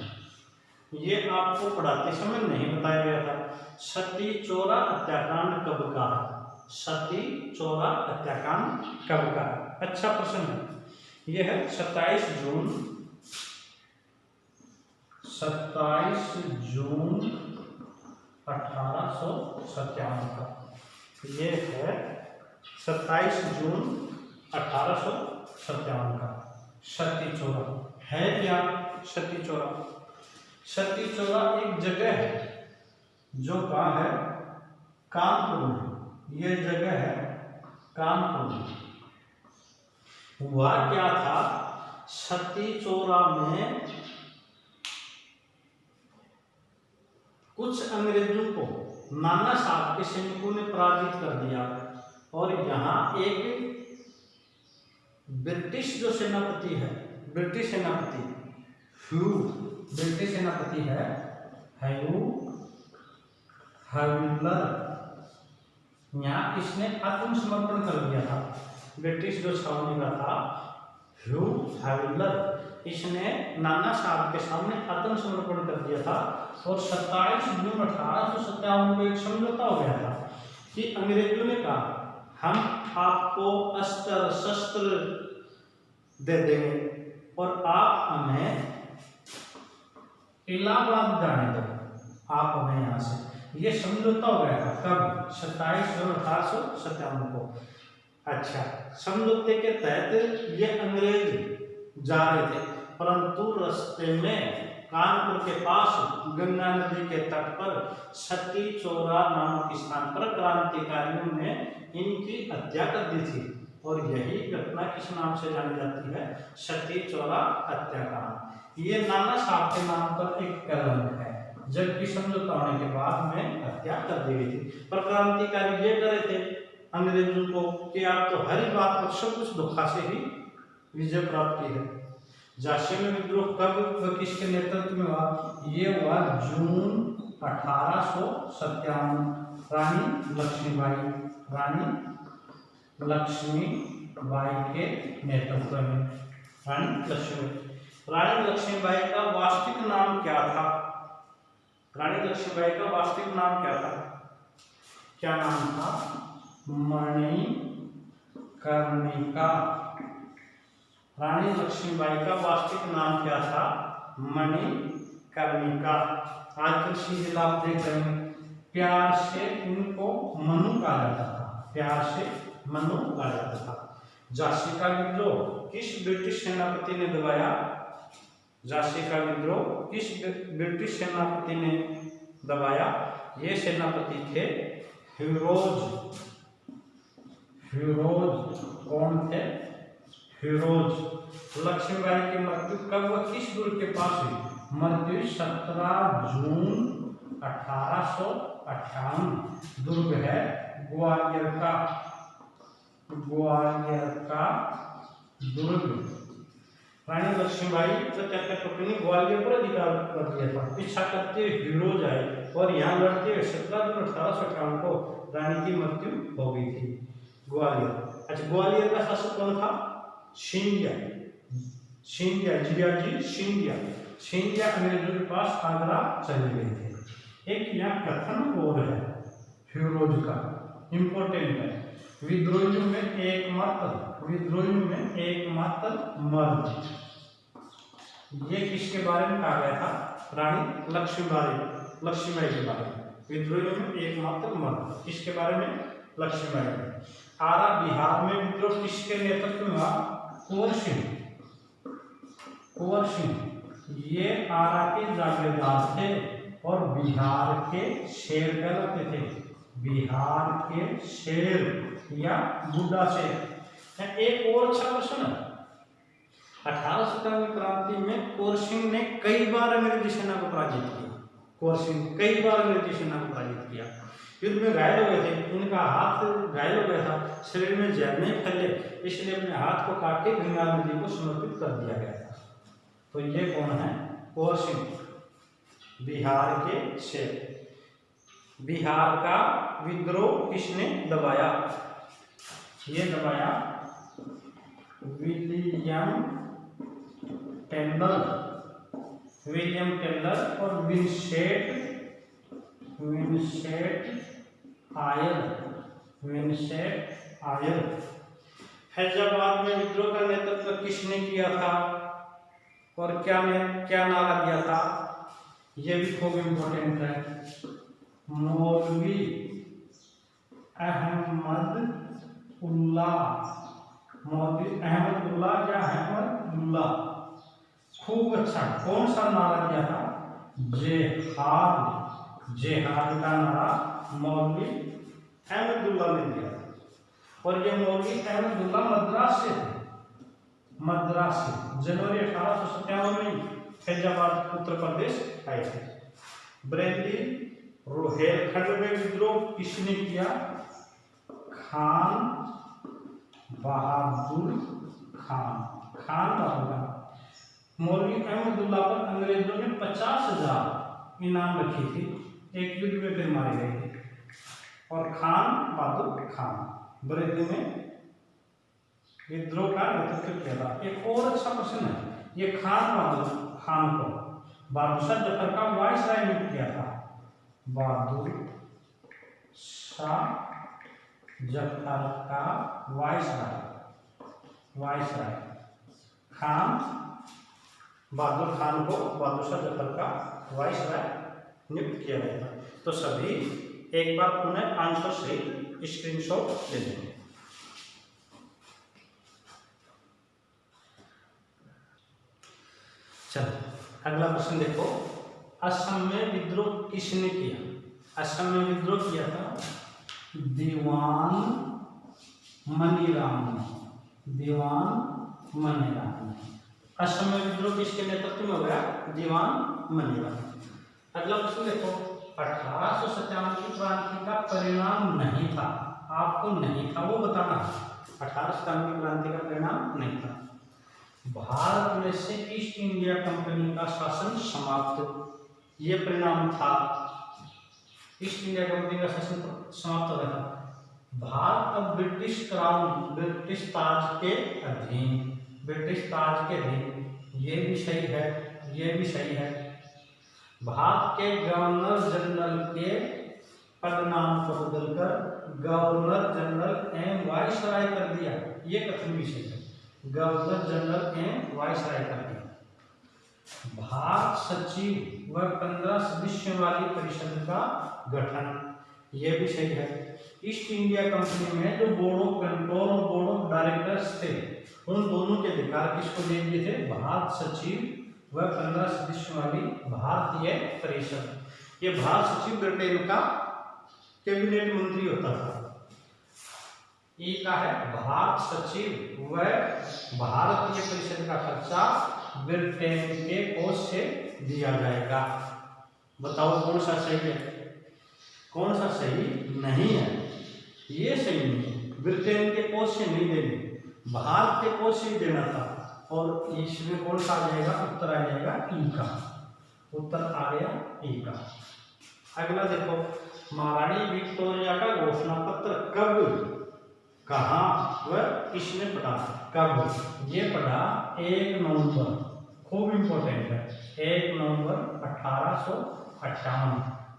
Speaker 1: ये आपको पढ़ाते समय नहीं बताया गया था। सती चोरा हत्याकांड कब का है? सती चोरा हत्याकांड कब का? अच्छा प्रश्न है। यह है 27 जून 1857 का। ये है 27 जून 1857 का सती चोरा है। क्या सती चोरा? सती चोरा एक जगह है जो कहाँ है? कानपुर में। ये जगह है कानपुर में। हुआ क्या था? सती चोरा में कुछ अंग्रेजों को नाना साहब के सैनिकों ने पराजित कर दिया। और यहाँ एक ब्रिटिश जो सेनापति है, ब्रिटिश सेनापति है ह्यू हैविलर, यहाँ इसने आत्मसमर्पण कर दिया था। ब्रिटिश जो छावनी का था ह्यू हैविलर, इसने नाना साहब के सामने आत्मसमर्पण कर दिया था। और 27 जून 1857 को एक समझौता हो गया था कि अंग्रेजों ने कहा हम आपको अस्त्र शस्त्र दे देंगे और आप हमें इलाहाबाद जाने दो, आप हमें यहाँ से। ये समझौता हो गया था कब? 27 जून 1857 को। अच्छा, समझौते के तहत ये अंग्रेज जा रहे थे, परंतु रास्ते में कानपुर के पास गंगा नदी के तट पर सती चोरा नामक स्थान पर क्रांतिकारियों ने इनकी हत्या कर दी थी। और यही घटना किस नाम से जानी जाती है? सती चोरा हत्याकांड। ये नाना साहब के नाम पर एक कलंक है, जबकि समझौता होने के बाद में हत्या कर दी गई थी। पर क्रांतिकारी ये डरे थे अंग्रेजों को कि आप तो हर बात पर सब कुछ धोखा से ही विजय प्राप्त की है। झांसी में विद्रोह कब व किसके नेतृत्व में हुआ? ये हुआ जून 1857। रानी लक्ष्मीबाई के नेतृत्व में। रानी लक्ष्मीबाई का वास्तविक नाम क्या था? रानी लक्ष्मीबाई का वास्तविक नाम क्या था? क्या नाम था? मणिकर्णिका। रानी लक्ष्मीबाई का वास्तविक नाम क्या था? मणिकर्णिका। आजकल सीधे लाभ देख रहे हैं, प्यार से इनको मनु कहा जाता था, प्यार से मनु कहा जाता था। झांसी का विद्रोह किस ब्रिटिश सेनापति ने दबाया? झांसी का विद्रोह किस ब्रिटिश सेनापति ने दबाया? ये सेनापति थे ह्यूरोज। ह्यूरोज कौन थे? ह्यूरोज। लक्ष्मीबाई की मृत्यु कब व किस दुर्ग के पास हुई? मृत्यु 17 जून 1858। दुर्ग है ग्वालियर का, ग्वालियर का दुर्ग। रानी लक्ष्मीबाई ने ग्वालियर पर अधिकार कर दिया था। पीछा करते हुए ह्यूरोज आए और यहाँ लड़ते हुए 17 जून 1858 को रानी की मृत्यु हो गई थी ग्वालियर। अच्छा, ग्वालियर का शासक कौन था? सिंधिया। सिंधिया, जियाजी सिंधिया। सिंधिया अंग्रेजों के पास आगरा चले गए थे। एक यहाँ कथन और है ह्यूरोज का, इंपॉर्टेंट है। विद्रोहियों में एकमात्र मर्द। ये किसके बारे में कहा गया था? रानी लक्ष्मीबाई के बारे में। विद्रोहियों में एकमात्र मर्द, किसके बारे में? लक्ष्मीबाई में। आरा बिहार में विद्रोह किसके नेतृत्व में हुआ? कुंवर सिंह। ये आरा के जागीरदार थे और बिहार के शेर कहलाते थे। बिहार के शेर या बुड्ढा शेर। एक और अच्छा क्वेश्चन है, 1857 क्रांति में कुंवर सिंह ने कई बार अंग्रेजी सेना को पराजित किया। कुंवर सिंह कई बार अंग्रेजी सेना को पराजित किया। युद्ध में घायल हो गए थे, उनका हाथ घायल हो गया था, शरीर में जहर नहीं फैले, इसलिए अपने हाथ को काट के गंगा नदी को समर्पित कर दिया गया था। तो ये कौन है? कुंवर सिंह, बिहार के शेर। बिहार का विद्रोह किसने दबाया? ये दबाया विलियम टेलर और विंसेंट आयर। फैजाबाद में विद्रोह का नेतृत्व किसने किया था और क्या नारा दिया था? ये भी खूब इम्पोर्टेंट है। मौलवी अहमदुल्लाह या अहमदुल्लाह। खूब अच्छा। कौन सा नारा दिया था? जेहाद का नारा मौलवी अहमदुल्लाह ने दिया था। और ये मौलवी अहमदुल्लाह मद्रास से जनवरी 1857 में फैजाबाद उत्तर प्रदेश आए थे। बरेली रोहेलखंड में विद्रोह किसने किया? खान बहादुर खान। मौलवी अहमदुल्लाह पर अंग्रेजों ने 50,000 इनाम रखी थी। एक युद्ध में फिर मारे गए थे। और खान बहादुर खान बरेली में विद्रोह का नेतृत्व किया था। एक और अच्छा क्वेश्चन है, ये खान बहादुर खान को बहादुर शाह जफर का वायसराय नियुक्त किया था। बहादुर शाह जफर का वायसराय खान बहादुर खान को बहादुर शाह जफर का वायसराय नियुक्त किया गया था। तो सभी एक बार पुनः आंसर से स्क्रीनशॉट ले लेंगे। चलो अगला प्रश्न देखो, असम में विद्रोह किसने किया? असम में विद्रोह किया था दीवान मनीराम ने। असम में विद्रोह किसके नेतृत्व में हो गया? दीवान मनीराम। अगला प्रश्न देखो, 1857 की क्रांति का परिणाम नहीं था, आपको नहीं था वो बताना। 1857 की क्रांति का परिणाम नहीं था। भारत में से ईस्ट इंडिया कंपनी का शासन समाप्त, ये परिणाम था। ईस्ट इंडिया कंपनी का शासन समाप्त हो गया था। भारत अब ब्रिटिश क्राउन, ब्रिटिश ताज के अधीन, ये भी सही है, ये भी सही है। भारत के गवर्नर जनरल के पदनाम को बदलकर गवर्नर जनरल एवं वायसराय कर दिया, ये कथन भी सही है। गवर्नर जनरल एंड वाइसराय का दिया। भारत सचिव व 15 सदस्यों वाली परिषद का गठन, ये भी सही है। ईस्ट इंडिया कंपनी में जो बोर्ड ऑफ कंट्रोल और बोर्ड ऑफ डायरेक्टर्स थे, उन दोनों के अधिकार किसको दे दिए थे? भारत सचिव व 15 सदस्यों वाली भारतीय परिषद। ये भारत सचिव ब्रिटेन का कैबिनेट मंत्री होता था। ये का है भारत सचिव व भारतीय परिषद का खर्चा ब्रिटेन के कोष से दिया जाएगा। बताओ कौन सा सही है, कौन सा सही नहीं है? ये सही नहीं है, ब्रिटेन के कोष से नहीं देंगे, भारत के कोष से देना था। और इसमें कौन सा आ जाएगा? उत्तर आ जाएगा ई का, उत्तर आ गया ई का। अगला देखो, महारानी विक्टोरिया का घोषणा पत्र कब, कहाँ व किसने पढ़ा? कब? ये पढ़ा 1 नवंबर, खूब इंपॉर्टेंट है, 1 नवंबर 1858।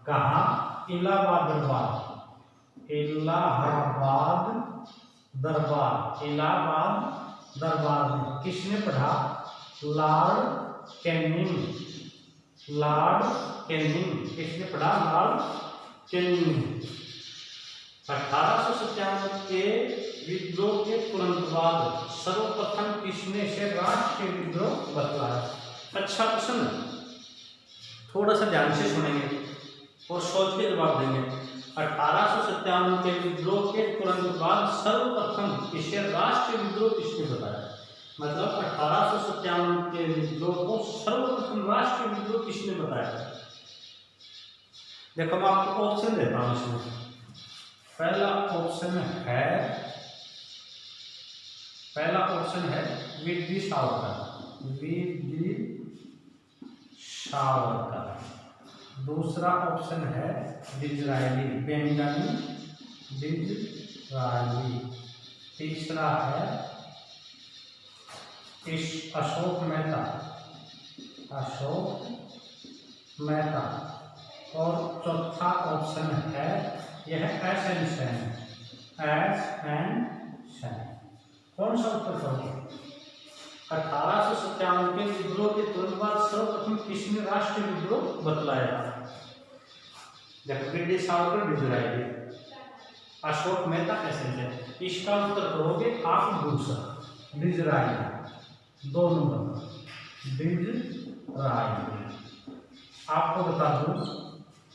Speaker 1: कहाँ? इलाहाबाद दरबार, इलाहाबाद दरबार, इलाहाबाद दरबार में किसने पढ़ा? Lord Canning, Lord Canning. किसने पढ़ा? Lord Canning. 1857 के विद्रोह के तुरंत बाद सर्वप्रथम किसने से राष्ट्रीय विद्रोह बतलाया? अच्छा प्रश्न, थोड़ा सा ध्यान से सुनेंगे और सोच के जवाब देंगे। 1857 के विद्रोह के तुरंत बाद सर्वप्रथम किसे राष्ट्रीय विद्रोह किसने बताया? मतलब 1857 के विद्रोह को सर्वप्रथम राष्ट्रीय विद्रोह किसने बताया? देखो मैं आपको ऑप्शन देता हूं इसमें। पहला ऑप्शन है वीडी सावरकर, वीडी सावरकर। दूसरा ऑप्शन है डिज़रायली, बेंजामिन डिज़रायली। तीसरा है अशोक मेहता, अशोक मेहता। और चौथा ऑप्शन है यह S N Sen, S N Sen. कौन सा उत्तर करोगे? 1857 के विद्रोह के तुरंत बाद सर्वप्रथम किसने राष्ट्रीय विद्रोह बतलाया? देखो, V D Savarkar, Disraeli, Ashok Mehta, S N Sen. इसका उत्तर करोगे आप दूसरा, डिज़रायली, 2 नंबर, डिज़रायली। आपको बता दूं,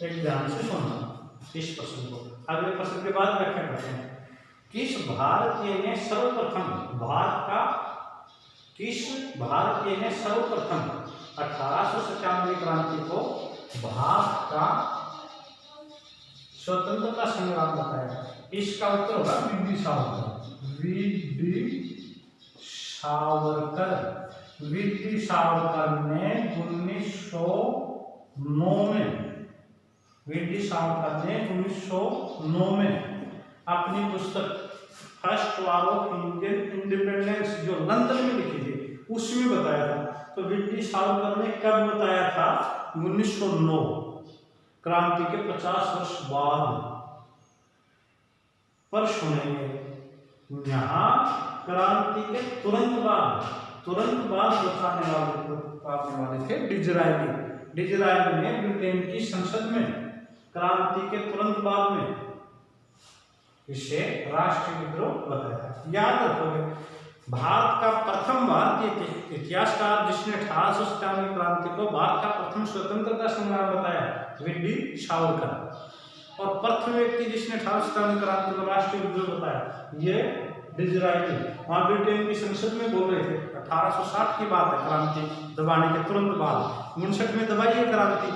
Speaker 1: एक ध्यान से सुनना इस प्रश्न को, अगले प्रश्न के बाद व्याख्या करते हैं। किस भारतीय ने सर्वप्रथम 1897 क्रांति को भारत का स्वतंत्रता संग्राम बताया? इसका उत्तर होगा V D Savarkar, V D Savarkar. V D Savarkar ने 1909 में अपनी पुस्तक First War of Indian Independence जो लंदन में लिखी थी उसमें बताया था। तो वीडी सावरकर ने कब बताया था? 1909, क्रांति के 50 वर्ष बाद। पर सुनेंगे, यहाँ क्रांति के तुरंत बाद बताने वाले थे डिज़रायली। डिज़रायली ने ब्रिटेन की संसद में क्रांति के तुरंत बाद में इसे राष्ट्रीय विद्रोह बताया। याद रखोगे, भारत का प्रथम भारतीय इतिहासकार जिसने 1897 की क्रांति को भारत का प्रथम स्वतंत्रता संग्राम बताया, वीडी सावरकर। और प्रथम व्यक्ति जिसने 1897 की क्रांति को राष्ट्रीय विद्रोह बताया, ये डिज़रायली। वहां ब्रिटेन की संसद में बोल रहे थे। 1860 की बात है, क्रांति दबाने के तुरंत बाद। 59 में दबाई है क्रांति,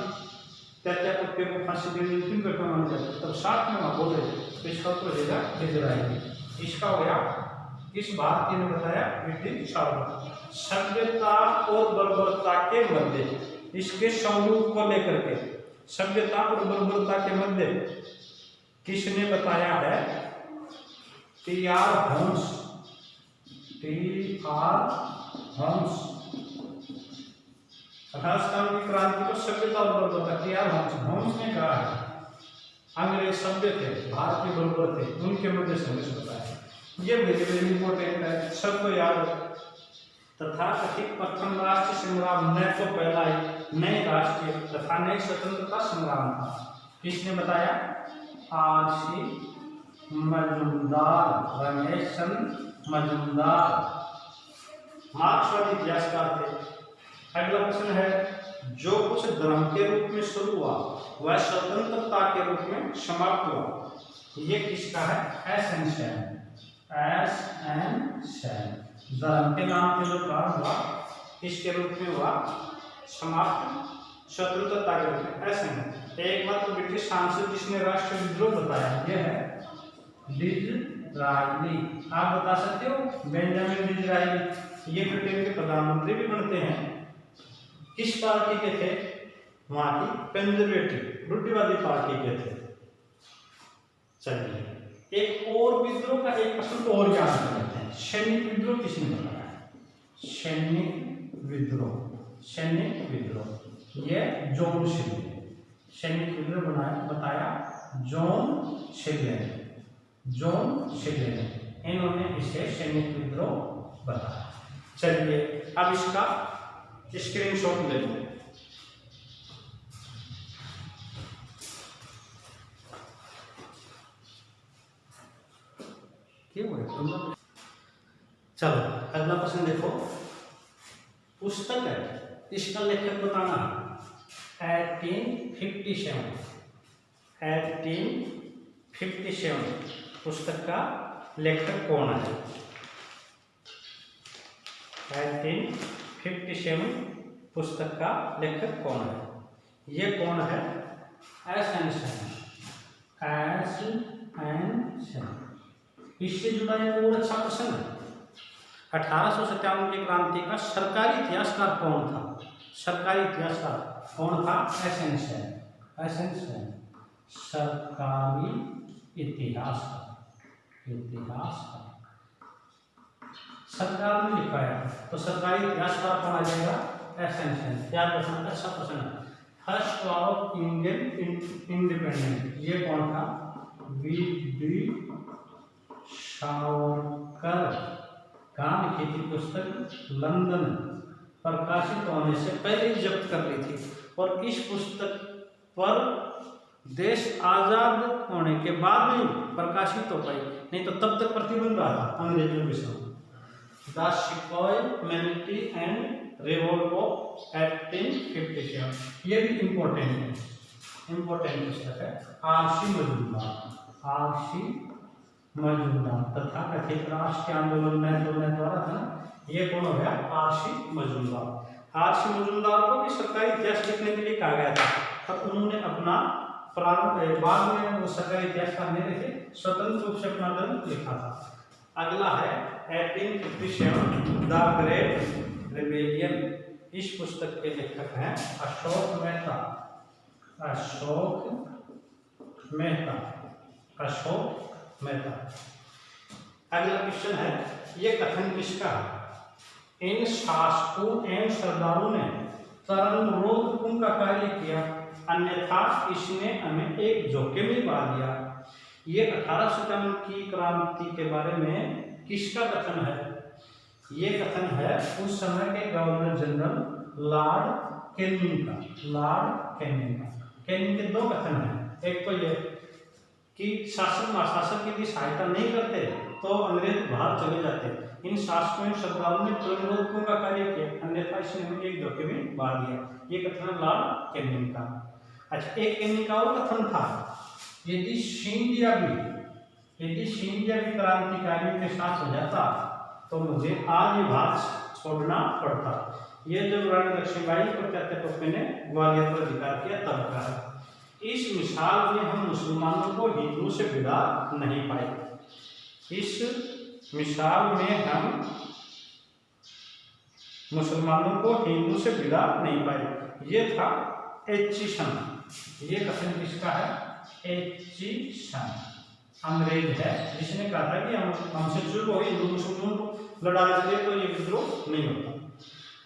Speaker 1: त्यात्यापत्य को फांसी देने की घटना मानी जाती है, तब 60 में वहां बोल रहे थे। तो इसका उत्तर देगा डिज़रायली। इसका हो गया, इस भारतीय ने बताया वीडी सावरकर। सभ्यता और बर्बरता के मध्य, इसके स्वरूप को लेकर के सभ्यता और बर्बरता के मध्य किसने बताया है? टी.आर. Holmes, TR. होम्स। 1897 की क्रांति को सभ्यता और बर्बरता, टी.आर. होम्स ने कहा है। अंग्रेज सभ्य थे, भारतीय बर्बर थे, उनके मध्य संघर्ष बताया। ये वेरी वेरी इंपॉर्टेंट है, सबको याद तथा कथित प्रथम राष्ट्रीय संग्राम न तो पहला नए राष्ट्रीय तथा नए स्वतंत्रता संग्राम था। किसने बताया? आर.सी. मजूमदार, रमेश चंद्र मजूमदार, मार्क्सवादी इतिहासकार थे। अगला प्रश्न है, जो कुछ धर्म के रूप में शुरू हुआ वह स्वतंत्रता के रूप में समाप्त हुआ। ये किसका है? एस.एन. सेन। एस.एन. सेन। धर्म के नाम पे जो प्रारंभ हुआ किसके रूप में हुआ? समाप्त स्वतंत्रता के रूप में। एस.एन. एकमात्र ब्रिटिश सांसद जिसने राष्ट्रीय विद्रोह बताया ये है डिज़रायली। आप बता सकते हो? Benjamin Disraeli. ये ब्रिटेन के प्रधानमंत्री भी बनते हैं। किस पार्टी के थे? वहां की कंजर्वेटिव रूढ़िवादी पार्टी के थे। चलिए एक और विद्रोह का एक प्रश्न और याद कर लेते हैं। सैनिक विद्रोह किसने बताया? सैनिक विद्रोह, सैनिक विद्रोह ये जॉन शिले। सैनिक विद्रोह बताया जॉन शिले। जॉन शिले इन्होंने इसे सैनिक विद्रोह बताया। चलिए अब इसका स्क्रीनशॉट ले लो। चलो अगला प्रश्न देखो। पुस्तक है, इसका लेखक बताना। 1857 पुस्तक का लेखक कौन है? 1857 पुस्तक का लेखक कौन है? ये कौन है? एस.एन. सेन। एस.एन. सेन। इससे जुड़ा एक और अच्छा प्रश्न है। 1857 की क्रांति का सरकारी इतिहासकार कौन था? सरकारी इतिहासकार कौन था? एस.एन. सेन। एस.एन. सेन सरकारी इतिहासकार। सरकार ने लिखा है तो सरकारी इतिहासकार कौन आ जाएगा? एस.एन. सेन। क्या प्रश्न? अच्छा प्रश्न है। First War of Indian independence ये कौन था? वी.डी. सावरकर। कहाँ लिखी थी पुस्तक? लंदन। प्रकाशित होने से पहले जब्त कर ली थी और इस पुस्तक पर देश आजाद होने के बाद में प्रकाशित हो पाई, नहीं तो तब तक प्रतिबंध रहा था अंग्रेजों के साथ। The sepoy mutiny and revolt of 1857 ये भी इम्पोर्टेंट है, इम्पोर्टेंट पुस्तक है। आर.सी. मजूमदार तथा कथित राष्ट्रीय आंदोलन में जोड़ने द्वारा था ना, ये कौन हो गया? आर.सी. मजूमदार। आर.सी. मजूमदार को भी सरकारी इतिहास लिखने के लिए कहा गया था, पर उन्होंने अपना बाद में वो सरकारी इतिहासकार नहीं लिखे, स्वतंत्र रूप से अपना ग्रंथ लिखा था। अगला है 1857 द ग्रेट रिबेलियन। इस पुस्तक के लेखक हैं अशोक मेहता। अगला क्वेश्चन है, ये कथन किसका है? इन शासकों एवं सरदारों ने तरंगरोध का कार्य किया, अन्यथा इसने हमें एक झोंके में बहा दिया। ये 1857 की क्रांति के बारे में किसका कथन है? ये कथन है उस समय के गवर्नर जनरल लॉर्ड कैनिंग का। कैनिंग के दो कथन हैं। एक तो ये कि शासन महाशासन की सहायता नहीं करते तो अंग्रेज बाहर चले जाते। इन शासकों में सरदारों ने तरंगरोधकों का कार्य किया, अन्यथा इसने एक धोखे में बहा दिया। ये कथन लॉर्ड कैनिंग का। अच्छा, एक कैनिंग का और कथन था, यदि सिंधिया भी क्रांतिकारियों के साथ हो जाता तो मुझे आज ये भारत छोड़ना पड़ता। ये जब रानी लक्ष्मीबाई को कहते टोपे ने ग्वालियर पर अधिकार किया तब का है। इस मिसाल में हम मुसलमानों को हिंदू से भिड़ा नहीं पाए। इस मिसाल में हम मुसलमानों को हिंदू से भिड़ा नहीं पाए। ये था एच.सी. सन। ये कथन किसका है? एच.सी. सन अंग्रेज है जिसने कहा था कि हमसे चूक हो गई, हिंदू मुसलमानों को लड़ा चले तो ये विद्रोह नहीं होता।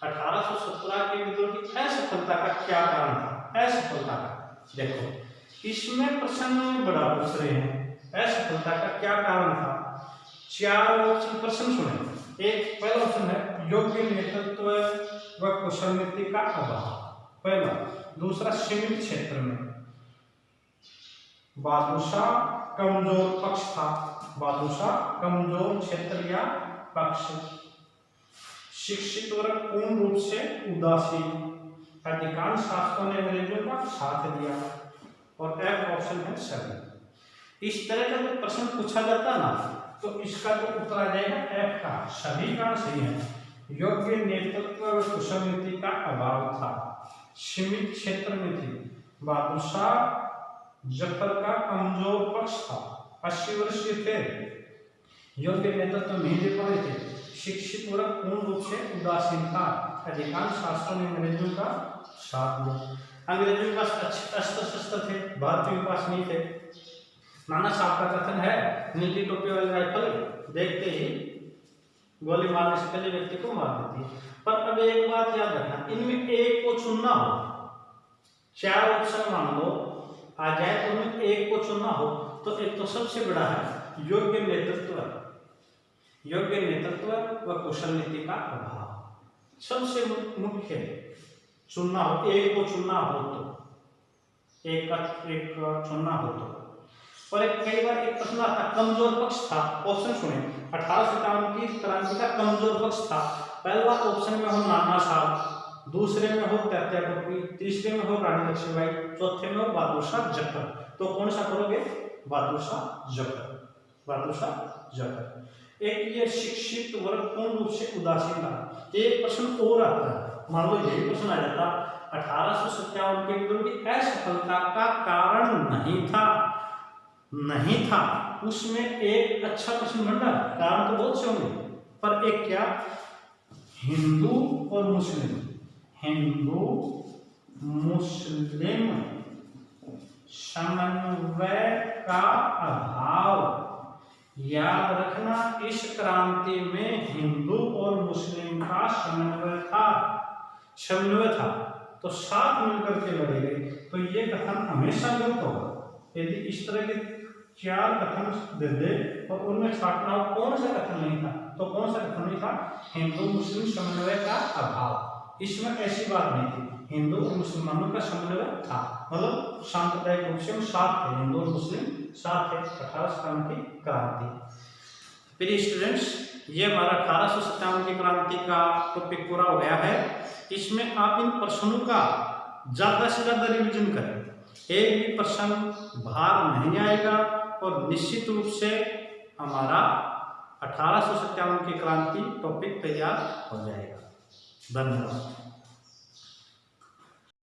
Speaker 1: 1817 के विद्रोह की असफलता का क्या कारण था? असफलता का देखो, इसमें प्रश्न बड़ा पूछ रहे हैं। असफलता का क्या कारण था? 4 ऑप्शन प्रश्न सुने। एक पहला ऑप्शन है योग्य नेतृत्व व कुशल नीति का अभाव, पहला। दूसरा, सीमित क्षेत्र में बादशाह कमजोर पक्ष था, बादशाह कमजोर क्षेत्र या पक्ष। शिक्षित वर्ग पूर्ण रूप से उदासीन, अधिकांश शासकों ने अंग्रेजों का साथ दिया। और एक ऑप्शन है सभी। इस तरह का जब प्रश्न पूछा जाता ना तो इसका जो उत्तर आ जाएगा एफ का, सभी कारण सही है। योग्य नेतृत्व व कुशल नीति का अभाव था, सीमित क्षेत्र में थी, बादशाह जफर का कमजोर पक्ष था, 80 वर्षीय थे, योग्य नेतृत्व नहीं दे पा रहे थे, शिक्षित वर्ग पूर्ण रूप से उदासीन था, अधिकांश शासकों ने अंग्रेजों का साथ दिया। अंग्रेजों के पास अच्छे अस्त्र शस्त्र थे, भारतीयों के पास नहीं थे। नाना साहब का कथन है, नीली टोपी वाली राइफल देखते ही गोली मारने से पहले व्यक्ति को मार देती है। पर अब एक बात याद रखना, इनमें एक को चुनना हो, 4 ऑप्शन मान लो आ जाए तो उनमें एक को चुनना हो तो एक तो सबसे बड़ा है योग्य नेतृत्व, योग्य नेतृत्व व कुशल नीति का अभाव सबसे मुख्य। चुनना हो, एक को चुनना हो तो एक चुनना हो तो। और एक कई बार एक प्रश्न आता, कमजोर पक्ष था, ऑप्शन सुने, 1857 की क्रांति का कमजोर पक्ष था। पहला ऑप्शन में हो नाना साहब, दूसरे में हो तात्या टोपी, तीसरे में हो रानी लक्ष्मीबाई, चौथे में हो बहादुर जफर। तो कौन सा करोगे? बहादुर जफर, बहादुर जफर। एक ये शिक्षित वर्ग पूर्ण रूप से उदासीन था। एक प्रश्न और आता है, मान लो यही प्रश्न आ जाता, 1857 के विद्रोह की असफलता का कारण नहीं था, उसमें एक अच्छा प्रश्न भंडार, कारण तो बहुत से होंगे, पर एक क्या, हिंदू और मुस्लिम, हिंदू मुस्लिम समन्वय का अभाव। याद रखना, इस क्रांति में हिंदू और मुस्लिम का समन्वय था, तो साथ मिलकर के लड़े गए। तो ये कथन हमेशा गलत होगा। यदि इस तरह के 4 कथन दे दे और उनमें छाटना हो कौन सा कथन नहीं था, तो कौन सा कथन नहीं था, हिंदू मुस्लिम समन्वय का अभाव। इसमें ऐसी बात नहीं थी, हिंदू और मुसलमानों का समन्वय था, मतलब सांप्रदायिक रूप से हम साथ थे, हिंदू और मुस्लिम साथ थे। 1857 की क्रांति। फिर स्टूडेंट्स, ये हमारा 1857 की क्रांति का टॉपिक पूरा हो गया है। इसमें आप इन प्रश्नों का ज्यादा से ज्यादा रिवीजन करें, एक भी प्रश्न भार नहीं आएगा और निश्चित रूप से हमारा 1857 की क्रांति टॉपिक तैयार हो जाएगा। धन्यवाद।